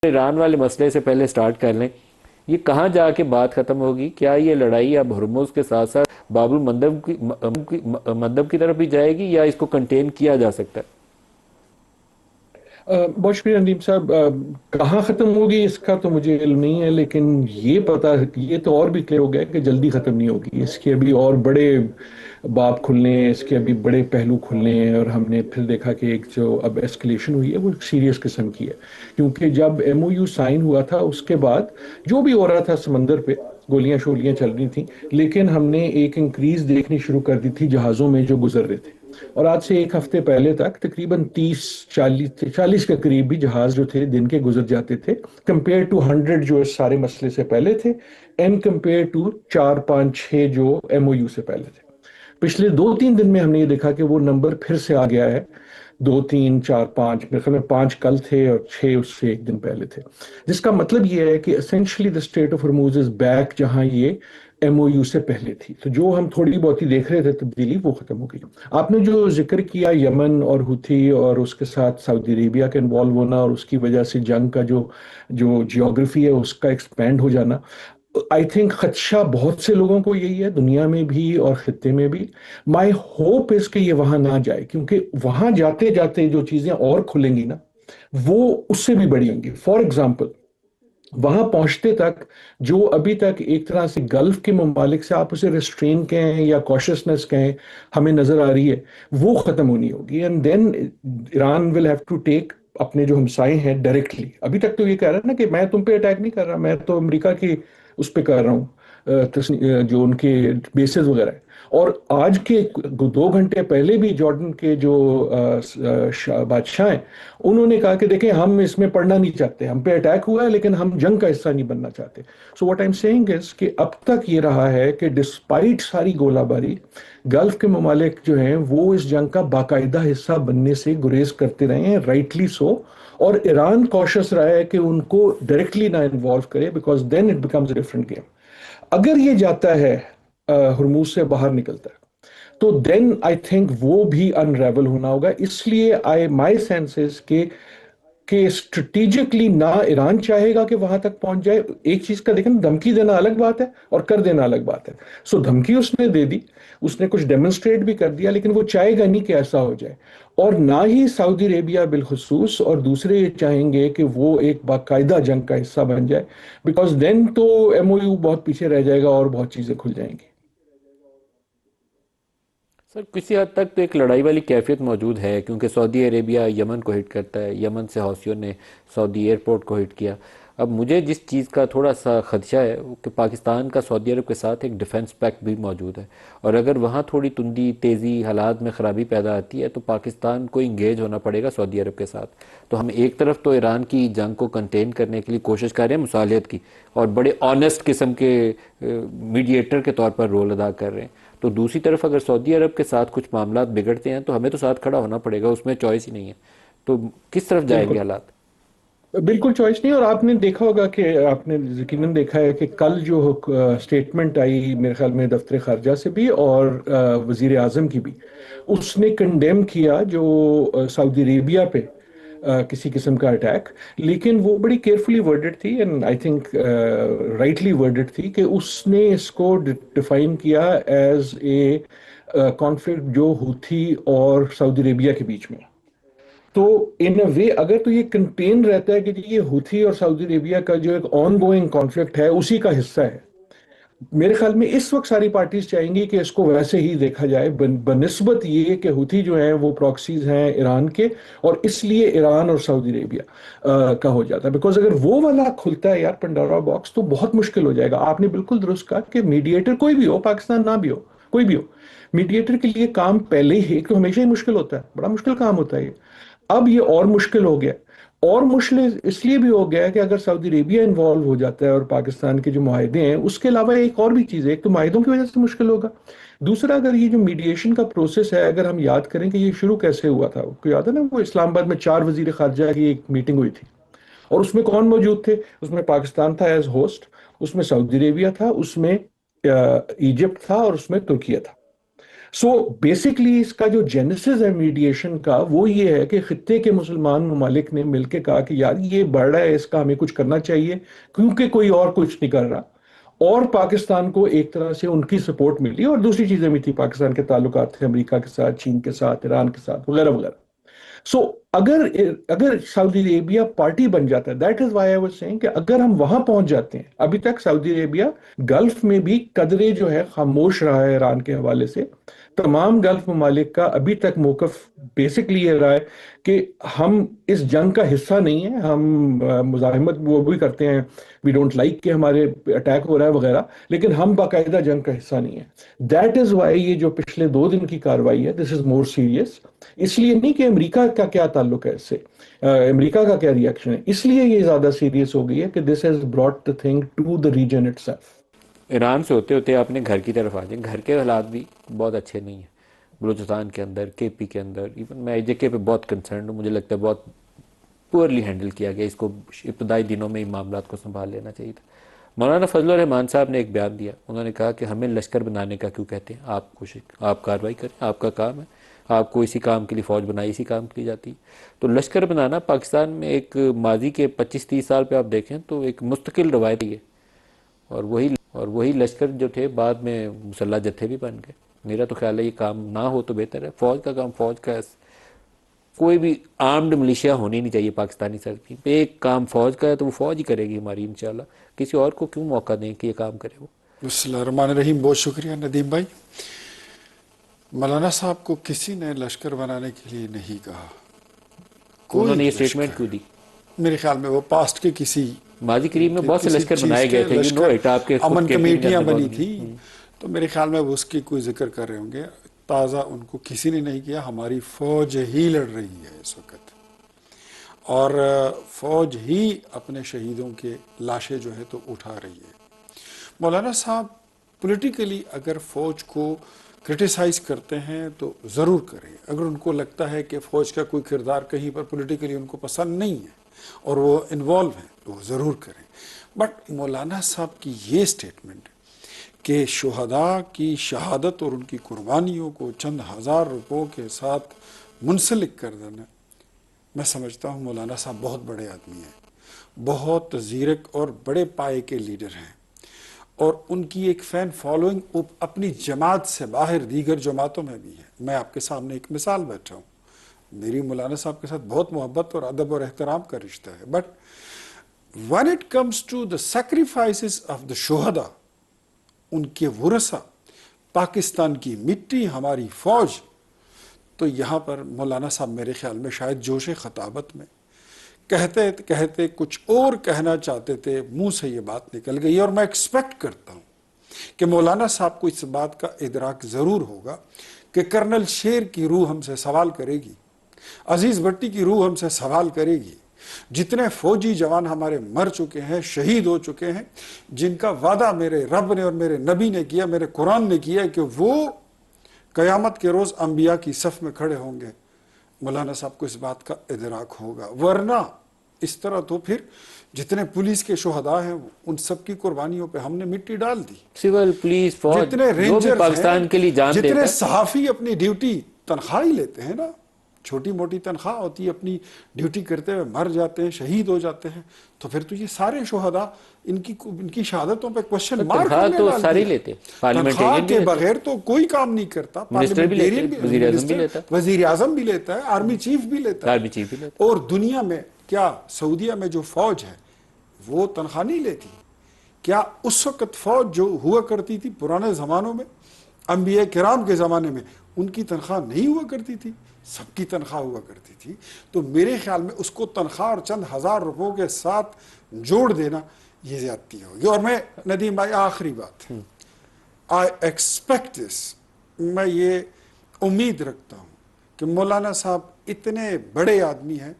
ایران والے مسئلے سے پہلے سٹارٹ کر لیں، یہ کہاں جا کے بات ختم ہوگی؟ کیا یہ لڑائی اب ہرمز کے ساتھ ساتھ باب المندب کی طرف بھی جائے گی، یا اس کو کنٹین کیا جا سکتا ہے؟ بہت شکریہ ندیم صاحب۔ کہاں ختم ہوگی اس کا تو مجھے علم نہیں ہے، لیکن یہ تو اور بھی کلیئر ہو گیا کہ جلدی ختم نہیں ہوگی۔ اس کے ابھی اور بڑے باب کھلنے ہیں، اس کے ابھی بڑے پہلو کھلنے ہیں، اور ہم نے پھر دیکھا کہ ایک جو اب ایسکلیشن ہوئی ہے وہ سیریس قسم کی ہے، کیونکہ جب ایم او یو سائن ہوا تھا اس کے بعد جو بھی ہو رہا تھا سمندر پہ گولیاں شولیاں چل رہی تھیں، لیکن ہم نے ایک انکریز دیکھنی شروع کر دی تھی جہازوں میں جو گزر رہے تھے، اور آج سے ایک ہفتے پہلے تک تقریباً 30 40 کے قریب بھی جہاز جو تھے دن کے گزر جاتے تھے، کمپیئر ٹو 100 جو اس سارے مسئلے سے پہلے تھے، اینڈ کمپیئر ٹو 4 5 6 جو ایم او یو سے پہلے تھے۔ پچھلے 2 3 دن میں ہم نے یہ دیکھا کہ وہ نمبر پھر سے آ گیا ہے، 2 3 4 5، میرے خیال میں 5 کل تھے اور 6 اس سے ایک دن پہلے تھے، جس کا مطلب یہ ہے کہ essentially the Strait of Hormuz is back جہاں یہ ایم او یو سے پہلے تھی۔ تو جو ہم تھوڑی بہت ہی دیکھ رہے تھے تبدیلی، وہ ختم ہو گئی۔ آپ نے جو ذکر کیا یمن اور ہوتھی اور اس کے ساتھ سعودی عربیہ کا انوالو ہونا اور اس کی وجہ سے جنگ کا جو جیوگرافی ہے اس کا ایکسپینڈ ہو جانا، آئی تھنک خدشہ بہت سے لوگوں کو یہی ہے، دنیا میں بھی اور خطے میں بھی۔ مائی ہوپ اس کہ یہ وہاں نہ جائے، کیونکہ وہاں جاتے جاتے جو چیزیں اور کھلیں گی نا وہ اس سے بھی بڑی ہوں گی۔ فار ایگزامپل، وہاں پہنچتے تک جو ابھی تک ایک طرح سے گلف کے ممالک سے آپ اسے ریسٹرین کہیں یا کوشسنس کہیں ہمیں نظر آ رہی ہے، وہ ختم ہونی ہوگی، and then Iran will have to take اپنے جو ہمسائے ہیں ڈائریکٹلی۔ ابھی تک تو یہ کہہ رہا ہے نا کہ میں تم پہ اٹیک نہیں کر رہا، میں تو امریکہ کی اس پہ کر رہا ہوں، جو ان کے بیسز وغیرہ ہیں۔ اور آج کے 2 گھنٹے پہلے بھی جارڈن کے جو بادشاہ ہیں، انہوں نے کہا کہ دیکھیں ہم اس میں پڑھنا نہیں چاہتے، ہم پہ اٹیک ہوا ہے لیکن ہم جنگ کا حصہ نہیں بننا چاہتے۔ So what I am seeing is کہ اب تک یہ رہا ہے کہ ڈسپائٹ ساری گولہ باری، گلف کے ممالک جو ہیں وہ اس جنگ کا باقاعدہ حصہ بننے سے گریز کرتے رہے ہیں، رائٹلی سو، اور ایران کوشش رہا ہے کہ ان کو ڈائریکٹلی نہ انوالو کرے، because then it becomes a different game. اگر یہ جاتا ہے ہرموز سے باہر نکلتا ہے تو دین آئی تھنک وہ بھی انریول ہونا ہوگا۔ اس لیے مائی سینس از کہ اسٹریٹجکلی نہ ایران چاہے گا کہ وہاں تک پہنچ جائے۔ ایک چیز کا دیکھیں، دھمکی دینا الگ بات ہے اور کر دینا الگ بات ہے۔ سو دھمکی اس نے دے دی، اس نے کچھ ڈیمونسٹریٹ بھی کر دیا، لیکن وہ چاہے گا نہیں کہ ایسا ہو جائے، اور نہ ہی سعودی عربیہ بالخصوص اور دوسرے یہ چاہیں گے کہ وہ ایک باقاعدہ جنگ کا حصہ بن جائے، بیکاز دین تو ایم او یو بہت پیچھے رہ جائے گا اور بہت چیزیں کھل جائیں گی۔ سر کسی حد تک تو ایک لڑائی والی کیفیت موجود ہے، کیونکہ سعودی عربیہ یمن کو ہٹ کرتا ہے، یمن سے حوثیوں نے سعودی ایئرپورٹ کو ہٹ کیا۔ اب مجھے جس چیز کا تھوڑا سا خدشہ ہے وہ کہ پاکستان کا سعودی عرب کے ساتھ ایک ڈیفنس پیکٹ بھی موجود ہے، اور اگر وہاں تھوڑی تندی تیزی حالات میں خرابی پیدا آتی ہے تو پاکستان کو انگیج ہونا پڑے گا سعودی عرب کے ساتھ۔ تو ہم ایک طرف تو ایران کی جنگ کو کنٹین کرنے کے لیے کوشش کر رہے ہیں مصالحت کی، اور بڑے آنیسٹ قسم کے میڈیٹر کے طور پر رول ادا کر رہے ہیں، تو دوسری طرف اگر سعودی عرب کے ساتھ کچھ معاملات بگڑتے ہیں تو ہمیں تو ساتھ کھڑا ہونا پڑے گا، اس میں چوائس ہی نہیں ہے۔ تو کس طرف جائیں بالکل گے حالات؟ بالکل چوائس نہیں، اور آپ نے دیکھا ہوگا کہ آپ نے یقیناً دیکھا ہے کہ کل جو اسٹیٹمنٹ آئی میرے خیال میں دفتر خارجہ سے بھی اور وزیر اعظم کی بھی، اس نے کنڈیم کیا جو سعودی عربیہ پہ کسی قسم کا اٹیک، لیکن وہ بڑی کیئرفلی ورڈڈ تھی، and I think rightly worded تھی، کہ اس نے اس کو ڈیفائن کیا ایز اے کانفلکٹ جو ہوتھی اور سعودی عربیہ کے بیچ میں۔ تو ان اے وے اگر تو یہ کنٹین رہتا ہے کہ جی یہ ہوتھی اور سعودی عربیہ کا جو ایک آن گوئنگ کانفلکٹ ہے اسی کا حصہ ہے، میرے خیال میں اس وقت ساری پارٹیز چاہیں گی کہ اس کو ویسے ہی دیکھا جائے، بنسبت یہ کہ ہوتھی جو ہیں وہ پراکسیز ہیں ایران کے، اور اس لیے ایران اور سعودی عربیہ کا ہو جاتا ہے، بیکاز اگر وہ والا کھلتا ہے یار پنڈورا باکس تو بہت مشکل ہو جائے گا۔ آپ نے بالکل درست کہا کہ میڈیٹر کوئی بھی ہو، پاکستان نہ بھی ہو، کوئی بھی ہو، میڈیٹر کے لیے کام پہلے ہی ایک تو ہمیشہ ہی مشکل ہوتا ہے، بڑا مشکل کام ہوتا ہے یہ، اب یہ اور مشکل ہو گیا، اور مشکل اس لیے بھی ہو گیا ہے کہ اگر سعودی عربیہ انوالو ہو جاتا ہے اور پاکستان کے جو معاہدے ہیں اس کے علاوہ ایک اور بھی چیز ہے، ایک تو معاہدوں کی وجہ سے مشکل ہوگا، دوسرا اگر یہ جو میڈیشن کا پروسیس ہے اگر ہم یاد کریں کہ یہ شروع کیسے ہوا تھا، کو یاد ہے نا وہ اسلام آباد میں 4 وزیر خارجہ کی ایک میٹنگ ہوئی تھی، اور اس میں کون موجود تھے؟ اس میں پاکستان تھا ایز ہوسٹ، اس میں سعودی عربیہ تھا، اس میں ایجپٹ تھا، اور اس میں ترکیہ تھا۔ سو بیسکلی اس کا جو جینیسس ہے میڈیشن کا وہ یہ ہے کہ خطے کے مسلمان ممالک نے مل کے کہا کہ یار یہ بڑھ رہا ہے، اس کا ہمیں کچھ کرنا چاہیے کیونکہ کوئی اور کچھ نہیں کر رہا، اور پاکستان کو ایک طرح سے ان کی سپورٹ ملی، اور دوسری چیزیں بھی تھی، پاکستان کے تعلقات تھے امریکہ کے ساتھ، چین کے ساتھ، ایران کے ساتھ، وغیرہ وغیرہ. سو اگر اگر سعودی عربیہ پارٹی بن جاتا ہے، that is why I was seeing کہ اگر ہم وہاں پہنچ جاتے ہیں، ابھی تک سعودی عربیہ گلف میں بھی قدرے جو ہے خاموش رہا ہے ایران کے حوالے سے. تمام گلف ممالک کا ابھی تک موقف بیسکلی یہ رہا ہے کہ ہم اس جنگ کا حصہ نہیں ہیں، ہم مزاحمت وہ بھی کرتے ہیں، وی ڈونٹ لائک کہ ہمارے اٹیک ہو رہا ہے وغیرہ، لیکن ہم باقاعدہ جنگ کا حصہ نہیں ہیں. دیٹ از وائی یہ جو پچھلے 2 دن کی کاروائی ہے، دس از مور سیریس. اس لیے نہیں کہ امریکہ کا کیا تعلق ہے اس سے، امریکہ کا کیا ریئیکشن ہے، اس لیے یہ زیادہ سیریس ہو گئی ہے کہ this has brought the thing to the region itself. Iran سے ہوتے ہوتے اپنے گھر کی طرف آ جائیں. گھر کے حالات بھی بہت اچھے نہیں ہیں بلوچستان کے اندر، کے پی کے اندر. ایون میں AJK پہ بہت کنسرنڈ ہوں. مجھے لگتا ہے بہت پورلی ہینڈل کیا گیا. اس کو ابتدائی دنوں میں ہی معاملات کو سنبھال لینا چاہیے تھا. مولانا فضل الرحمان صاحب نے ایک بیان دیا. انہوں نے کہا کہ ہمیں لشکر بنانے کا کیوں کہتے ہیں، آپ کارروائی کریں، آپ کا کام ہے، آپ کو اسی کام کے لیے فوج بنائی، اسی کام کے لیے جاتی ہے. تو لشکر بنانا پاکستان میں ایک ماضی کے 25-30 سال پہ آپ دیکھیں تو ایک مستقل روایت ہے. اور وہی لشکر جو تھے بعد میں مسلح جتھے بھی بن گئے. میرا تو خیال ہے یہ کام نہ ہو تو بہتر ہے. فوج کا کام فوج کا ہے. کوئی بھی آرمڈ ملیشیا ہونی نہیں چاہیے پاکستانی سرزمین پہ. ایک کام فوج کا ہے تو وہ فوج ہی کرے گی ہماری انشاءاللہ. کسی اور کو کیوں موقع دیں کہ یہ کام کرے وہ. بسم اللہ الرحمن الرحیم. بہت شکریہ ندیم بھائی. مولانا صاحب کو کسی نے لشکر بنانے کے لیے نہیں کہا. انہوں نے یہ لشکر سٹیٹمنٹ کیوں دی؟ میرے خیال میں وہ پاسٹ کے کسی ماضی قریب میں بہت سے لشکر چیز بنائے گئے کے تھے. You know it. آپ کے خود امن کیمپین کے کمیٹیاں اندر بنی بہت تھی، تو میرے خیال میں وہ اس کی کوئی ذکر کر رہے ہوں گے. تازہ ان کو کسی نے نہیں کیا. ہماری فوج ہی لڑ رہی ہے اس وقت، اور فوج ہی اپنے شہیدوں کے لاشیں جو ہے تو اٹھا رہی ہے. مولانا صاحب پولیٹیکلی اگر فوج کو کرٹیسائز کرتے ہیں تو ضرور کریں. اگر ان کو لگتا ہے کہ فوج کا کوئی کردار کہیں پر پولیٹیکلی ان کو پسند نہیں ہے اور وہ انوالو ہیں تو وہ ضرور کریں. بٹ مولانا صاحب کی یہ سٹیٹمنٹ کہ شہداء کی شہادت اور ان کی قربانیوں کو چند ہزار روپوں کے ساتھ منسلک کر دینا، میں سمجھتا ہوں مولانا صاحب بہت بڑے آدمی ہیں، بہت زیرک اور بڑے پائے کے لیڈر ہیں، اور ان کی ایک فین فالوئنگ اپنی جماعت سے باہر دیگر جماعتوں میں بھی ہے. میں آپ کے سامنے ایک مثال بیٹھا ہوں. میری مولانا صاحب کے ساتھ بہت محبت اور ادب اور احترام کا رشتہ ہے. But when it comes to the sacrifices of the شہداء، ان کے ورثہ، پاکستان کی مٹی، ہماری فوج، تو یہاں پر مولانا صاحب میرے خیال میں شاید جوش خطابت میں کہتے کہتے کچھ اور کہنا چاہتے تھے، منہ سے یہ بات نکل گئی. اور میں ایکسپیکٹ کرتا ہوں کہ مولانا صاحب کو اس بات کا ادراک ضرور ہوگا کہ کرنل شیر کی روح ہم سے سوال کرے گی، عزیز بھٹی کی روح ہم سے سوال کرے گی. جتنے فوجی جوان ہمارے مر چکے ہیں، شہید ہو چکے ہیں، جن کا وعدہ میرے رب نے اور میرے نبی نے کیا، میرے قرآن نے کیا کہ وہ قیامت کے روز انبیاء کی صف میں کھڑے ہوں گے، مولانا صاحب کو اس بات کا ادراک ہوگا. ورنہ اس طرح تو پھر جتنے پولیس کے شہداء ہیں ان سب کی قربانیوں پہ ہم نے مٹی ڈال دی. سول پولیس فوج جتنے جو بھی رینجرز پاکستان کے لیے جان ہیں، دیتا جتنے ہے. صحافی اپنی ڈیوٹی تنخواہ ہی لیتے ہیں نا، چھوٹی موٹی تنخواہ ہوتی ہے، اپنی ڈیوٹی کرتے ہوئے مر جاتے ہیں، شہید ہو جاتے ہیں، تو پھر تو یہ سارے شہداء ان کی شہادتوں پہ کوشچن مارک تنخواہ ہم نے تو ڈال سارے ہی دیا. لیتے، تنخواہ پارلیمنٹیرین بھی کے لیتے، بغیر تو کوئی کام نہیں کرتا. منسٹر بھی لیتے، پارلیمنٹیرین بھی، وزیر اعظم بھی لیتا، وزیر اعظم بھی لیتا ہے، آرمی چیف بھی لیتا ہے. آرمی چیف بھی لیتا. اور دنیا میں کیا سعودیہ میں جو فوج ہے وہ تنخواہ نہیں لیتی؟ کیا اس وقت فوج جو ہوا کرتی تھی پرانے زمانوں میں، انبیاء کرام کے زمانے میں، ان کی تنخواہ نہیں ہوا کرتی تھی؟ سب کی تنخواہ ہوا کرتی تھی. تو میرے خیال میں اس کو تنخواہ اور چند ہزار روپوں کے ساتھ جوڑ دینا یہ زیادتی ہوگی. اور میں ندیم بھائی آخری بات، آئی ایکسپیکٹ دس، میں یہ امید رکھتا ہوں کہ مولانا صاحب اتنے بڑے آدمی ہیں،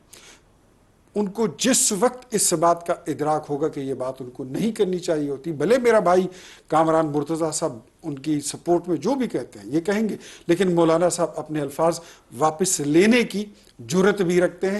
ان کو جس وقت اس بات کا ادراک ہوگا کہ یہ بات ان کو نہیں کرنی چاہیے ہوتی، بھلے میرا بھائی کامران مرتضیٰ صاحب ان کی سپورٹ میں جو بھی کہتے ہیں یہ کہیں گے، لیکن مولانا صاحب اپنے الفاظ واپس لینے کی جرت بھی رکھتے ہیں.